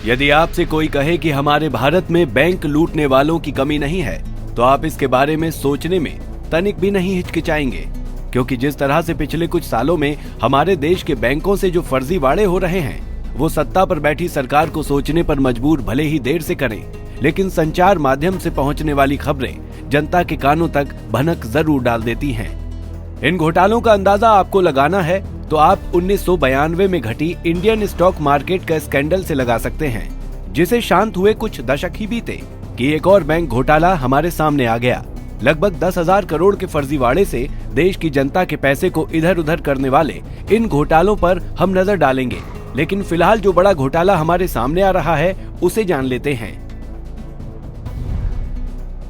यदि आपसे कोई कहे कि हमारे भारत में बैंक लूटने वालों की कमी नहीं है, तो आप इसके बारे में सोचने में तनिक भी नहीं हिचकिचाएंगे, क्योंकि जिस तरह से पिछले कुछ सालों में हमारे देश के बैंकों से जो फर्जीवाड़े हो रहे हैं, वो सत्ता पर बैठी सरकार को सोचने पर मजबूर भले ही देर से करें, लेकिन संचार माध्यम से पहुंचने वाली खबरें जनता के कानों तक भनक जरूर डाल देती हैं। इन घोटालों का अंदाजा आपको लगाना है तो आप 1992 में घटी इंडियन स्टॉक मार्केट का स्कैंडल से लगा सकते हैं, जिसे शांत हुए कुछ दशक ही बीते कि एक और बैंक घोटाला हमारे सामने आ गया। लगभग 10,000 करोड़ के फर्जीवाड़े से देश की जनता के पैसे को इधर उधर करने वाले इन घोटालों पर हम नजर डालेंगे, लेकिन फिलहाल जो बड़ा घोटाला हमारे सामने आ रहा है उसे जान लेते हैं।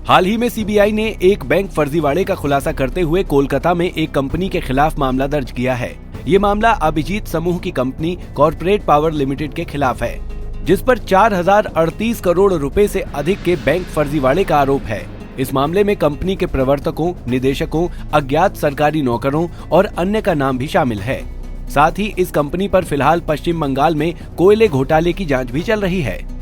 हाल ही में सीबीआई ने एक बैंक फर्जीवाड़े का खुलासा करते हुए कोलकाता में एक कंपनी के खिलाफ मामला दर्ज किया है। ये मामला अभिजीत समूह की कंपनी कॉर्पोरेट पावर लिमिटेड के खिलाफ है, जिस पर 4,038 करोड़ रुपए से अधिक के बैंक फर्जीवाड़े का आरोप है। इस मामले में कंपनी के प्रवर्तकों, निदेशकों, अज्ञात सरकारी नौकरों और अन्य का नाम भी शामिल है। साथ ही इस कंपनी पर फिलहाल पश्चिम बंगाल में कोयले घोटाले की जांच भी चल रही है।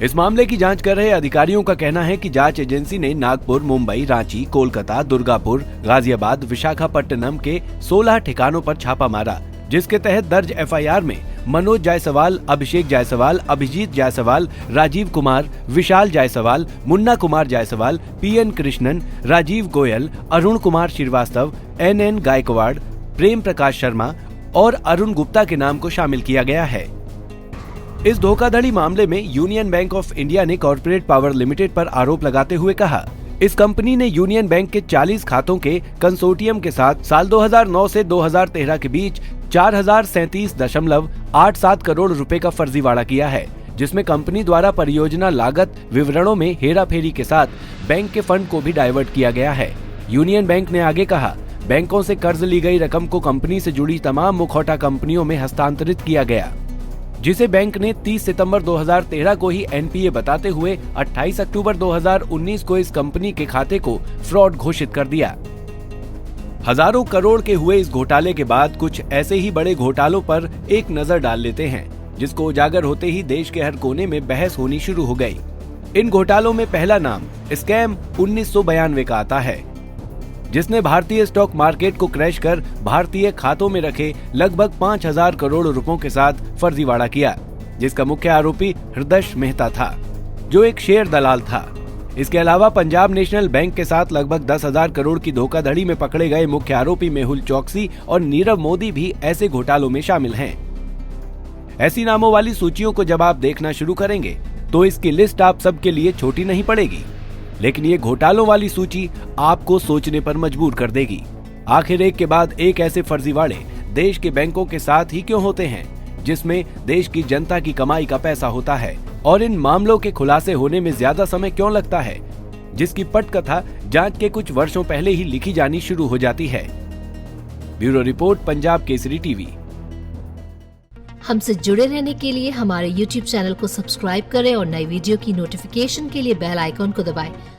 इस मामले की जांच कर रहे अधिकारियों का कहना है कि जांच एजेंसी ने नागपुर, मुंबई, रांची, कोलकाता, दुर्गापुर, गाजियाबाद, विशाखापट्टनम के 16 ठिकानों पर छापा मारा, जिसके तहत दर्ज एफआईआर में मनोज जायसवाल, अभिषेक जायसवाल, अभिजीत जायसवाल, राजीव कुमार, विशाल जायसवाल, मुन्ना कुमार जायसवाल, पीएन कृष्णन, राजीव गोयल, अरुण कुमार श्रीवास्तव, एनएन गायकवाड़, प्रेम प्रकाश शर्मा और अरुण गुप्ता के नाम को शामिल किया गया है। इस धोखाधड़ी मामले में यूनियन बैंक ऑफ इंडिया ने कॉर्पोरेट पावर लिमिटेड पर आरोप लगाते हुए कहा, इस कंपनी ने यूनियन बैंक के 40 खातों के कंसोर्टियम के साथ साल 2009 से 2013 के बीच 4,037.87 करोड़ रुपए का फर्जीवाड़ा किया है, जिसमें कंपनी द्वारा परियोजना लागत विवरणों में हेराफेरी के साथ बैंक के फंड को भी डाइवर्ट किया गया है। यूनियन बैंक ने आगे कहा, बैंकों से कर्ज ली गई रकम को कंपनी से जुड़ी तमाम मुखौटा कंपनियों में हस्तांतरित किया गया, जिसे बैंक ने 30 सितंबर 2013 को ही एनपीए बताते हुए 28 अक्टूबर 2019 को इस कंपनी के खाते को फ्रॉड घोषित कर दिया। हजारों करोड़ के हुए इस घोटाले के बाद कुछ ऐसे ही बड़े घोटालों पर एक नजर डाल लेते हैं, जिसको उजागर होते ही देश के हर कोने में बहस होनी शुरू हो गई। इन घोटालों में पहला नाम स्कैम 1992 का आता है, जिसने भारतीय स्टॉक मार्केट को क्रैश कर भारतीय खातों में रखे लगभग 5,000 करोड़ रुपयों के साथ फर्जीवाड़ा किया, जिसका मुख्य आरोपी हृदय मेहता था, जो एक शेयर दलाल था। इसके अलावा पंजाब नेशनल बैंक के साथ लगभग 10,000 करोड़ की धोखाधड़ी में पकड़े गए मुख्य आरोपी मेहुल चौकसी और नीरव मोदी भी ऐसे घोटालों में शामिल हैं। ऐसी नामों वाली सूचियों को जब आप देखना शुरू करेंगे तो इसकी लिस्ट आप सबके लिए छोटी नहीं पड़ेगी, लेकिन ये घोटालों वाली सूची आपको सोचने पर मजबूर कर देगी। आखिर एक के बाद एक ऐसे फर्जीवाड़े देश के बैंकों के साथ ही क्यों होते हैं, जिसमें देश की जनता की कमाई का पैसा होता है, और इन मामलों के खुलासे होने में ज्यादा समय क्यों लगता है, जिसकी पटकथा जांच के कुछ वर्षों पहले ही लिखी जानी शुरू हो जाती है। Bureau report, Punjab Kesari TV. हमसे जुड़े रहने के लिए हमारे YouTube चैनल को सब्सक्राइब करें और नई वीडियो की नोटिफिकेशन के लिए बेल आइकॉन को दबाएं।